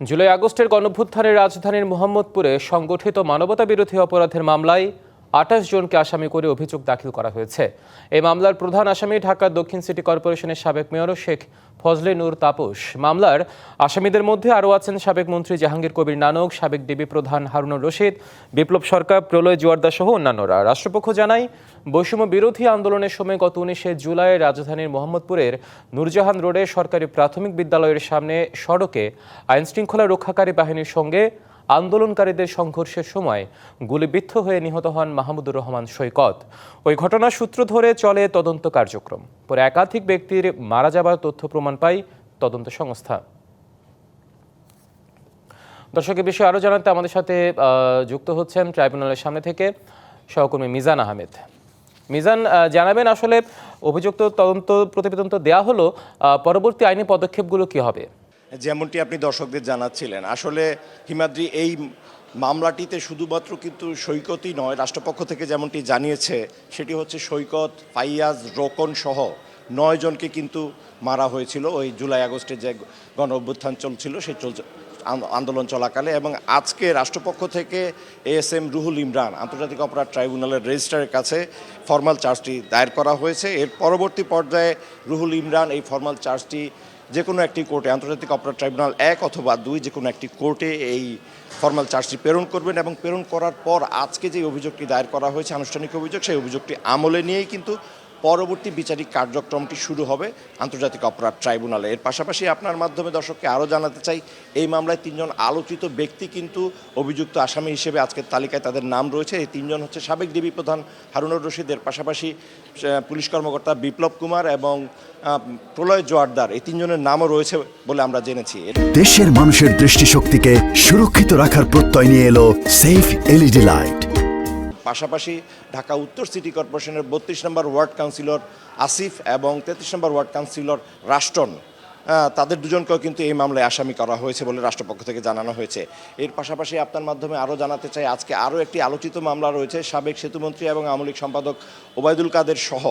জুলাই আগস্টের গণঅভ্যুত্থানে রাজধানীর মোহাম্মদপুরে সংগঠিত মানবতাবিরোধী অপরাধের মামলায় ২৮ জনকে আসামি করে অভিযোগ দাখিল করা হয়েছে। এই মামলার প্রধান আসামি ঢাকা দক্ষিণ সিটি কর্পোরেশনের সাবেক মেয়র শেখ ফজলে নূর তাপস। মামলার আসামিদের মধ্যে আরও আছেন সাবেক মন্ত্রী জাহাঙ্গীর কবির নানক, সাবেক ডিবি প্রধান হারুনুর রশিদ, বিপ্লব সরকার, প্রলয় জোয়ারদার সহ অন্যান্যরা। রাষ্ট্রপক্ষ জানায়, বৈষম্য বিরোধী আন্দোলনের সময় গত ১৯ জুলাই রাজধানীর মোহাম্মদপুরের নূরজাহান রোডে সরকারি প্রাথমিক বিদ্যালয়ের সামনে সড়কে আইনশৃঙ্খলা রক্ষাকারী বাহিনীর সঙ্গে আন্দোলনকারীদের সংঘর্ষের সময় গুলিবিদ্ধ হয়ে নিহত হন মাহমুদুর রহমান সৈকত। ওই ঘটনার সূত্র ধরে চলে তদন্ত কার্যক্রম। পরে একাধিক ব্যক্তির মারা যাবার তথ্য প্রমাণ পায় তদন্ত সংস্থা। দর্শক, এ বিষয়ে আরও জানাতে আমাদের সাথে যুক্ত হচ্ছেন ট্রাইব্যুনালের সামনে থেকে সহকর্মী মিজান আহমেদ। মিজান, জানাবেন আসলে অভিযুক্ত তদন্ত প্রতিবেদন তো দেওয়া হলো, পরবর্তী আইনি পদক্ষেপগুলো কি হবে? যেমনটি আপনি দর্শকদের জানাচ্ছিলেন, আসলে হিমাদ্রি, এই মামলাটিতে শুধুমাত্র কিন্তু সৈকতই নয়, রাষ্ট্রপক্ষ থেকে যেমনটি জানিয়েছে সেটি হচ্ছে সৈকত, ফাইয়াজ, রোকন সহ ৯ জনকে কিন্তু মারা হয়েছিল ওই জুলাই আগস্টে যে গণ অভ্যুত্থান চলছিল সেই আন্দোলন চলাকালে। এবং আজকে রাষ্ট্রপক্ষ থেকে এএসএম রুহুল ইমরান আন্তর্জাতিক অপরাধ ট্রাইব্যুনালের রেজিস্ট্রারের কাছে ফরমাল চার্জটি দায়ের করা হয়েছে। এর পরবর্তী পর্যায়ে রুহুল ইমরান এই ফরমাল চার্জটি যে কোনো একটি কোর্টে, আন্তর্জাতিক অপরাধ ট্রাইব্যুনাল ১ অথবা ২, যে কোনো একটি কোর্টে এই ফরমাল চার্জটি প্রেরণ করবেন। এবং প্রেরণ করার পর আজকে যে অভিযোগটি দায়ের করা হয়েছে, আনুষ্ঠানিক অভিযোগ, সেই অভিযোগটি আমলে নিয়েই কিন্তু পরবর্তী বিচারিক কার্যক্রমটি শুরু হবে আন্তর্জাতিক অপরাধ ট্রাইব্যুনালে। এর পাশাপাশি আপনার মাধ্যমে দর্শককে আরও জানাতে চাই, এই মামলায় ৩ জন আলোচিত ব্যক্তি কিন্তু অভিযুক্ত আসামি হিসেবে আজকের তালিকায় তাদের নাম রয়েছে। এই ৩ জন হচ্ছে সাবেক ডিবি প্রধান হারুনুর রশিদ, এর পাশাপাশি পুলিশ কর্মকর্তা বিপ্লব কুমার এবং প্রলয় জোয়ারদার। এই ৩ জনের নামও রয়েছে বলে আমরা জেনেছি। দেশের মানুষের দৃষ্টিশক্তিকে সুরক্ষিত রাখার প্রত্যয় নিয়ে এলো সেফ এলইডি লাইট। পাশাপাশি ঢাকা উত্তর সিটি কর্পোরেশনের ৩২ নম্বর ওয়ার্ড কাউন্সিলর আসিফ এবং ৩৩ নম্বর ওয়ার্ড কাউন্সিলর রাষ্ট্রন, তাদের দুজনকেও কিন্তু এই মামলায় আসামি করা হয়েছে বলে রাষ্ট্রপক্ষ থেকে জানানো হয়েছে। এর পাশাপাশি আপনার মাধ্যমে আরও জানাতে চাই, আজকে আরও একটি আলোচিত মামলা রয়েছে। সাবেক সেতুমন্ত্রী এবং আওয়ামী লীগ সম্পাদক ওবায়দুল কাদের সহ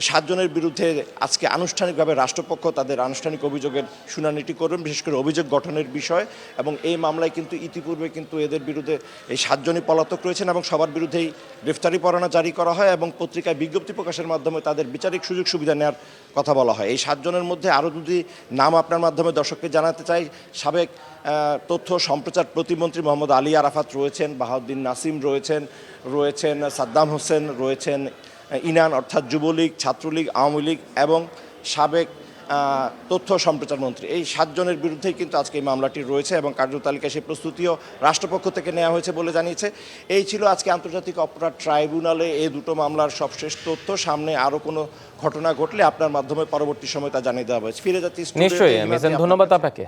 ৭ জনের বিরুদ্ধে আজকে আনুষ্ঠানিকভাবে রাষ্ট্রপক্ষ তাদের আনুষ্ঠানিক অভিযোগের শুনানিটি করবেন, বিশেষ করে অভিযোগ গঠনের বিষয়। এবং এই মামলায় কিন্তু ইতিপূর্বে কিন্তু এদের বিরুদ্ধে এই ৭ জনই পলাতক রয়েছেন এবং সবার বিরুদ্ধেই গ্রেফতারি পরোয়ানা জারি করা হয় এবং পত্রিকায় বিজ্ঞপ্তি প্রকাশের মাধ্যমে তাদের বিচারিক সুযোগ সুবিধা নেওয়ার কথা বলা হয়। এই 7 জনের মধ্যে আরও দুটি নাম আপনার মাধ্যমে দর্শককে জানাতে চাই। সাবেক তথ্য সম্প্রচার প্রতিমন্ত্রী মোহাম্মদ আলী আরাফাত রয়েছেন, বাহাউদ্দিন নাসিম রয়েছেন সাদ্দাম হোসেন রয়েছেন, ইনান অর্থাৎ যুবলীগ, ছাত্রলীগ, আওয়ামী লীগ এবং সাবেক তথ্য সম্প্রচার মন্ত্রী। এই 7 জনের বিরুদ্ধেই কিন্তু আজকে এই মামলাটি রয়েছে এবং কার্যতালিকায় সেই প্রস্তুতিও রাষ্ট্রপক্ষ থেকে নেওয়া হয়েছে বলে জানিয়েছে। এই ছিল আজকে আন্তর্জাতিক অপরাধ ট্রাইব্যুনালে এই দুটো মামলার সবশেষ তথ্য। সামনে আরও কোনো ঘটনা ঘটলে আপনার মাধ্যমে পরবর্তী সময় তা জানিয়ে দেওয়া হয়েছে। ফিরে যাচ্ছি। নিশ্চয়ই, ধন্যবাদ আপনাকে।